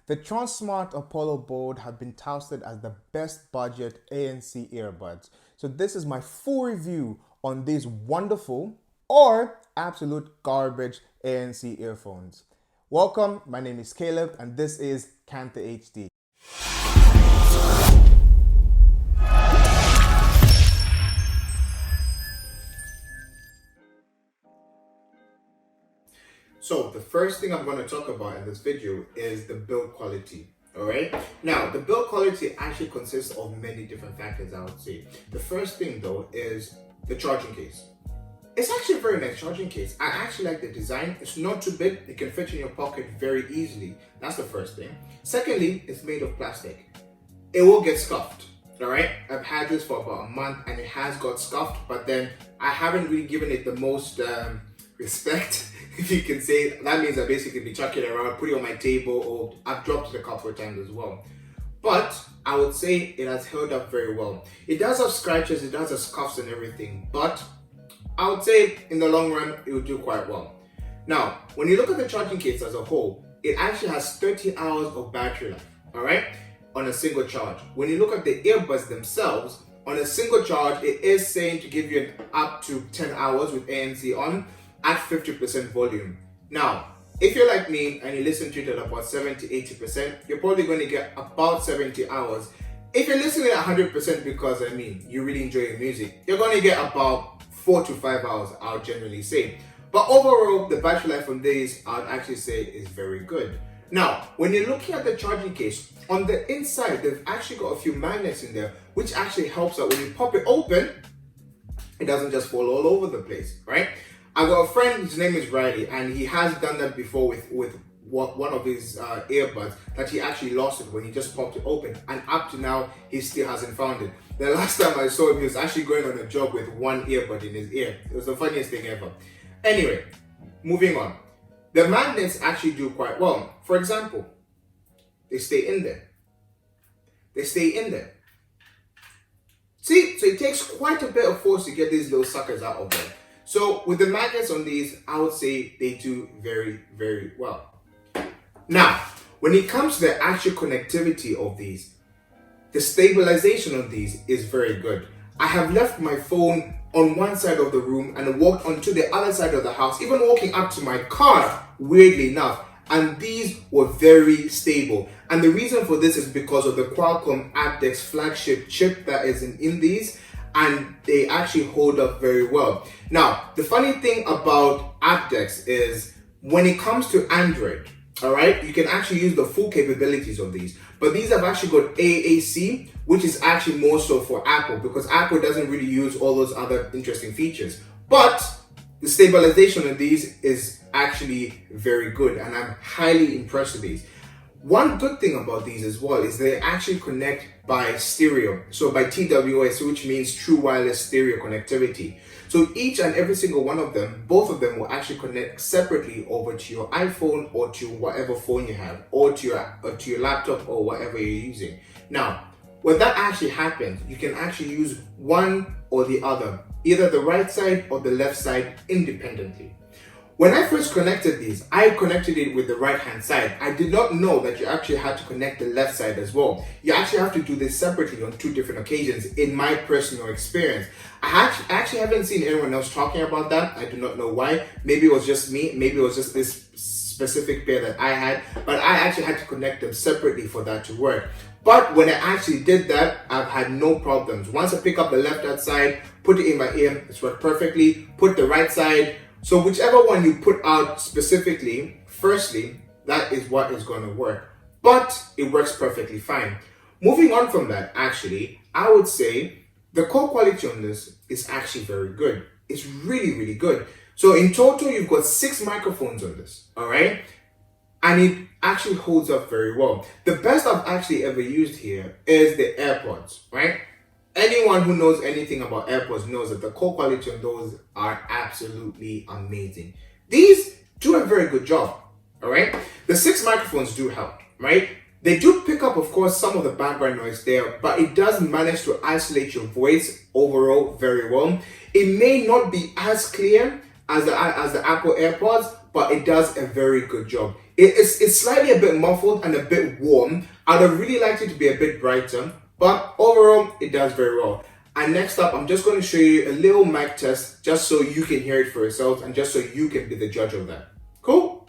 The Tronsmart Apollo Bold have been touted as the best budget ANC earbuds. So this is my full review on these wonderful or absolute garbage ANC earphones. Welcome, my name is Caleb and this is KanthrHD. So the first thing I'm going to talk about in this video is the build quality. Alright, now the build quality actually consists of many different factors, I would say. The first thing though is the charging case. It's actually a very nice charging case. I actually like the design. It's not too big, it can fit in your pocket very easily. That's the first thing. Secondly, it's made of plastic. It will get scuffed. Alright, I've had this for about a month and it has got scuffed, but then I haven't really given it the most respect, if you can say. That means I basically be chucking it around, put it on my table, or I've dropped it a couple of times as well. But I would say it has held up very well. It does have scratches, it does have scuffs and everything, but I would say in the long run, it will do quite well. Now, when you look at the charging case as a whole, it actually has 30 hours of battery life, alright, on a single charge. When you look at the earbuds themselves, on a single charge, it is saying to give you up to 10 hours with ANC on at 50% volume. Now, if you're like me and you listen to it at about 70-80%, you're probably going to get about 70 hours. If you're listening at 100% because, you really enjoy your music, you're going to get about 4 to 5 hours, I'll generally say. But overall, the battery life on these, I'd actually say is very good. Now, when you're looking at the charging case, on the inside, they've actually got a few magnets in there, which actually helps out when you pop it open, it doesn't just fall all over the place, right? I got a friend, his name is Riley, and he has done that before with one of his earbuds, that he actually lost it when he just popped it open, and up to now, he still hasn't found it. The last time I saw him, he was actually going on a jog with one earbud in his ear. It was the funniest thing ever. Anyway, moving on. The magnets actually do quite well. For example, they stay in there. They stay in there. See, so it takes quite a bit of force to get these little suckers out of there. So with the magnets on these, I would say they do very, very well. Now, when it comes to the actual connectivity of these, the stabilization of these is very good. I have left my phone on one side of the room and walked onto the other side of the house, even walking up to my car, weirdly enough, and these were very stable. And the reason for this is because of the Qualcomm aptX flagship chip that is in these, and they actually hold up very well. Now, the funny thing about aptX is when it comes to Android, alright, you can actually use the full capabilities of these. But these have actually got AAC, which is actually more so for Apple, because Apple doesn't really use all those other interesting features. But the stabilization of these is actually very good, and I'm highly impressed with these. One good thing about these as well is they actually connect by stereo, so by TWS, which means True Wireless Stereo Connectivity. So each and every single one of them, both of them will actually connect separately over to your iPhone or to whatever phone you have, or to your laptop or whatever you're using. Now, when that actually happens, you can actually use one or the other, either the right side or the left side independently. When I first connected these, I connected it with the right hand side. I did not know that you actually had to connect the left side as well. You actually have to do this separately on 2 different occasions, in my personal experience. I actually haven't seen anyone else talking about that. I do not know why. Maybe it was just me. Maybe it was just this specific pair that I had. But I actually had to connect them separately for that to work. But when I actually did that, I've had no problems. Once I pick up the left hand side, put it in my ear, it's worked perfectly. Put the right side. So whichever one you put out specifically, firstly, that is what is going to work. But it works perfectly fine. Moving on from that, actually, I would say the call quality on this is actually very good. It's really, really good. So in total, you've got 6 microphones on this, all right? And it actually holds up very well. The best I've actually ever used here is the AirPods, right? Anyone who knows anything about AirPods knows that the call quality on those are absolutely amazing. These do a very good job, all right? The 6 microphones do help, right? They do pick up, of course, some of the background noise there, but it does manage to isolate your voice overall very well. It may not be as clear as the Apple AirPods, but it does a very good job. It's slightly a bit muffled and a bit warm. I'd have really liked it to be a bit brighter, but overall, it does very well. And next up, I'm just going to show you a little mic test just so you can hear it for yourselves and just so you can be the judge of that. Cool?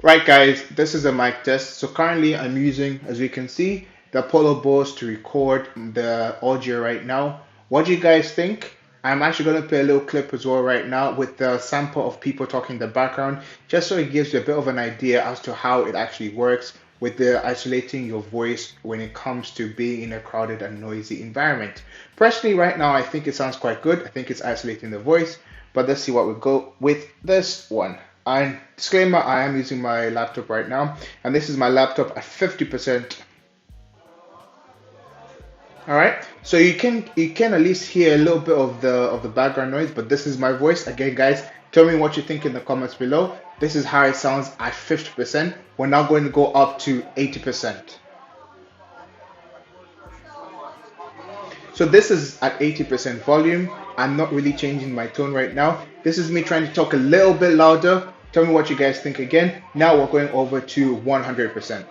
Right, guys, this is a mic test. So currently I'm using, as you can see, the Apollo Bold to record the audio right now. What do you guys think? I'm actually going to play a little clip as well right now with the sample of people talking in the background, just so it gives you a bit of an idea as to how it actually works with the isolating your voice when it comes to being in a crowded and noisy environment. Personally, right now, I think it sounds quite good. I think it's isolating the voice, but let's see what we go with this one. And disclaimer, I am using my laptop right now, and this is my laptop at 50%. All right, so you can at least hear a little bit of the background noise, but this is my voice. Again, guys, tell me what you think in the comments below. This is how it sounds at 50%. We're now going to go up to 80%. So this is at 80% volume. I'm not really changing my tone right now. This is me trying to talk a little bit louder. Tell me what you guys think again. Now we're going over to 100%.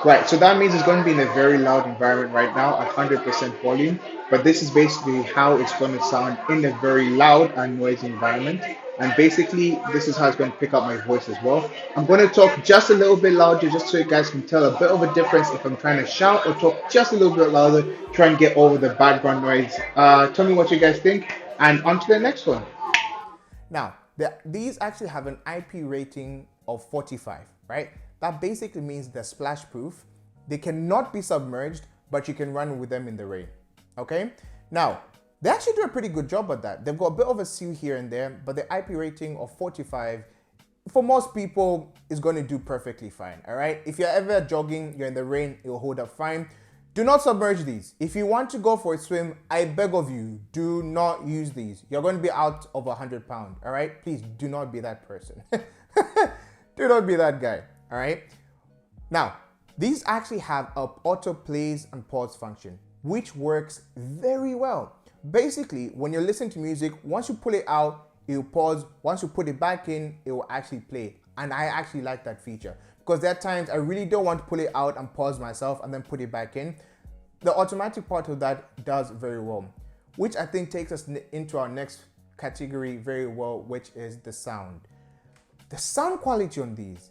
Right, so that means it's going to be in a very loud environment right now at 100% volume, but this is basically how it's going to sound in a very loud and noisy environment. And basically, this is how it's going to pick up my voice as well. I'm going to talk just a little bit louder just so you guys can tell a bit of a difference if I'm trying to shout or talk just a little bit louder, try and get over the background noise. Tell me what you guys think, and on to the next one. Now, these actually have an IP rating of 45, right? That basically means they're splash proof. They cannot be submerged, but you can run with them in the rain, okay? Now, they actually do a pretty good job at that. They've got a bit of a seal here and there, but the IP rating of 45, for most people, is going to do perfectly fine, all right? If you're ever jogging, you're in the rain, it'll hold up fine. Do not submerge these. If you want to go for a swim, I beg of you, do not use these. You're going to be out of 100 pounds, all right? Please do not be that person. Do not be that guy. All right. Now, these actually have a auto plays and pause function, which works very well. Basically, when you're listening to music, once you pull it out, it will pause. Once you put it back in, it will actually play. And I actually like that feature because there are times I really don't want to pull it out and pause myself and then put it back in. The automatic part of that does very well, which I think takes us into our next category very well, which is the sound. The sound quality on these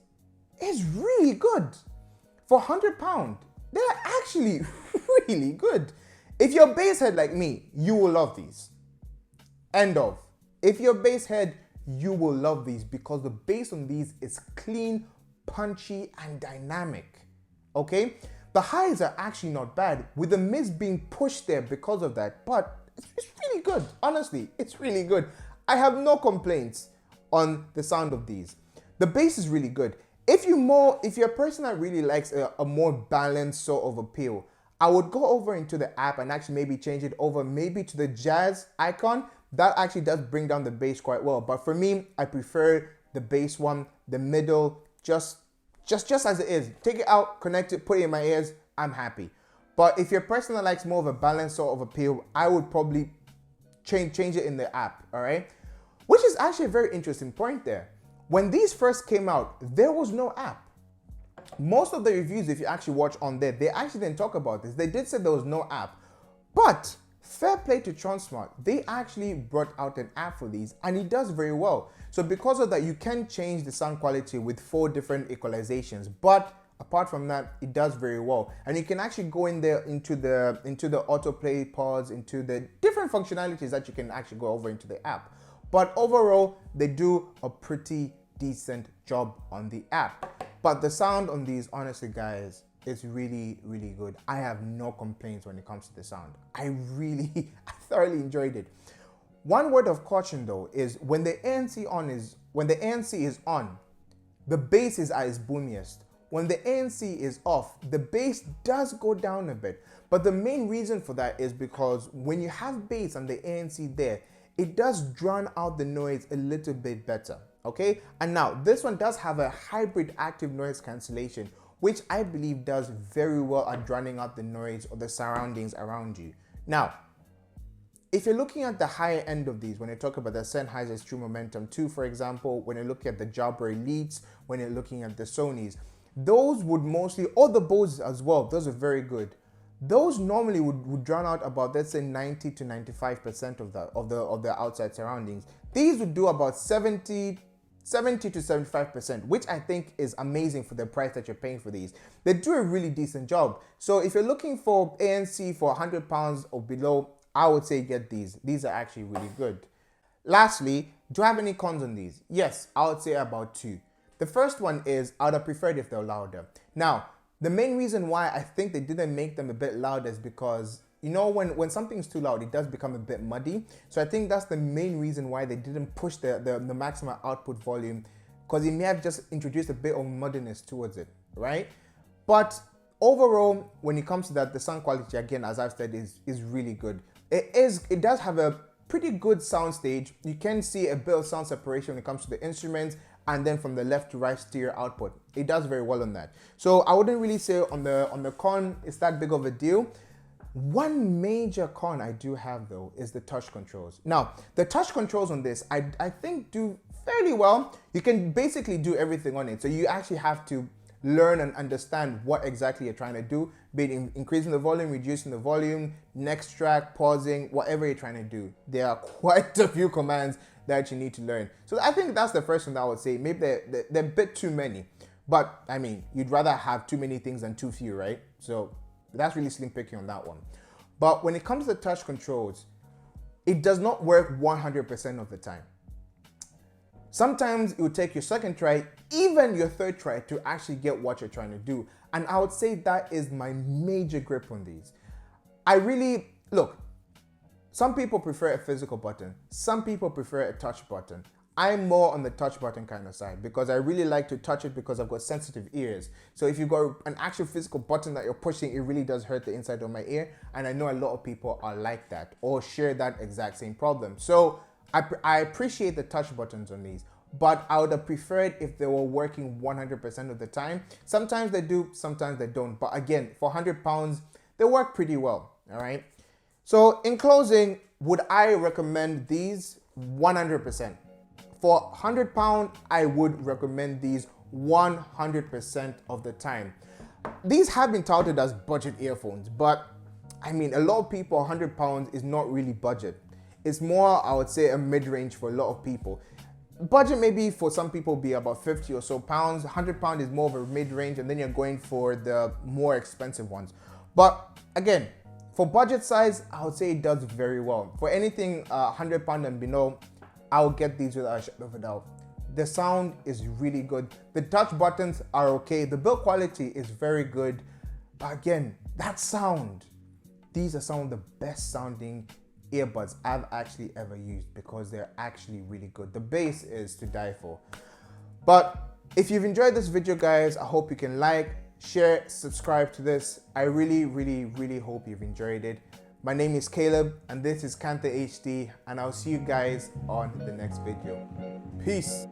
is really good. For £100, they're actually really good. If you're a bass head like me, you will love these. End of. If you're a bass head, you will love these because the bass on these is clean, punchy, and dynamic. Okay? The highs are actually not bad, with the mids being pushed there because of that, but it's really good. Honestly, it's really good. I have no complaints on the sound of these. The bass is really good. If you're a person that really likes a more balanced sort of appeal, I would go over into the app and actually maybe change it over maybe to the jazz icon. That actually does bring down the bass quite well. But for me, I prefer the bass one, the middle, just as it is. Take it out, connect it, put it in my ears, I'm happy. But if you're a person that likes more of a balanced sort of appeal, I would probably change it in the app, all right? Which is actually a very interesting point there. When these first came out, there was no app. Most of the reviews, if you actually watch on there, they actually didn't talk about this. They did say there was no app. But fair play to Tronsmart, they actually brought out an app for these and it does very well. So because of that, you can change the sound quality with 4 different equalizations. But apart from that, it does very well. And you can actually go in there into the autoplay pause, into the different functionalities that you can actually go over into the app. But overall, they do a pretty decent job on the app. But the sound on these, honestly, guys, is really, really good. I have no complaints when it comes to the sound. I thoroughly enjoyed it. One word of caution though is when the ANC is on, the bass is at its boomiest. When the ANC is off, the bass does go down a bit. But the main reason for that is because when you have bass and the ANC there, it does drown out the noise a little bit better, okay? And now, this one does have a hybrid active noise cancellation, which I believe does very well at drowning out the noise or the surroundings around you. Now, if you're looking at the higher end of these, when you talk about the Sennheiser's True Momentum 2, for example, when you're looking at the Jabra Elites, when you're looking at the Sonys, those would mostly, or the Bose as well, those are very good. Those normally would drown out about, let's say, 90 to 95% of the outside surroundings. These would do about 70 to 75%, which I think is amazing for the price that you're paying for these. They do a really decent job. So if you're looking for ANC for £100 or below, I would say get these. These are actually really good. Lastly, do I have any cons on these? Yes, I would say about 2. The first one is I would have preferred if they're louder. Now, the main reason why I think they didn't make them a bit louder is because, you know, when something's too loud, it does become a bit muddy. So I think that's the main reason why they didn't push the maximum output volume, because it may have just introduced a bit of muddiness towards it, right? But overall, when it comes to that, the sound quality, again, as I've said, is really good. It does have a pretty good sound stage. You can see a bit of sound separation when it comes to the instruments, and then from the left to right stereo output. It does very well on that. So I wouldn't really say on the con it's that big of a deal. One major con I do have though is the touch controls. Now, the touch controls on this, I think do fairly well. You can basically do everything on it. So you actually have to learn and understand what exactly you're trying to do, be it increasing the volume, reducing the volume, next track, pausing, whatever you're trying to do. There are quite a few commands that you need to learn. So I think that's the first one that I would say. Maybe they're a bit too many. But I mean, you'd rather have too many things than too few, right? So that's really slim picking on that one. But when it comes to touch controls, it does not work 100% of the time. Sometimes it will take your second try, even your third try, to actually get what you're trying to do. And I would say that is my major grip on these. Look, some people prefer a physical button. Some people prefer a touch button. I'm more on the touch button kind of side because I really like to touch it because I've got sensitive ears. So if you've got an actual physical button that you're pushing, it really does hurt the inside of my ear. And I know a lot of people are like that or share that exact same problem. So I appreciate the touch buttons on these, but I would have preferred if they were working 100% of the time. Sometimes they do, sometimes they don't. But again, for £100, they work pretty well, all right? So in closing, would I recommend these? 100%. For £100, I would recommend these 100% of the time. These have been touted as budget earphones, but I mean, a lot of people, £100 is not really budget. It's more, I would say, a mid-range for a lot of people. Budget maybe for some people be about 50 or so pounds. £100 is more of a mid-range, and then you're going for the more expensive ones. But again, for budget size, I would say it does very well. For anything £100 and below, I'll get these without a shadow of a doubt. The sound is really good. The touch buttons are okay. The build quality is very good. But again, that sound, these are some of the best sounding earbuds I've actually ever used because they're actually really good. The bass is to die for. But if you've enjoyed this video, guys, I hope you can like, share, subscribe to this. I really, really, really hope you've enjoyed it. My name is Caleb and this is KanthrHD, and I'll see you guys on the next video. Peace.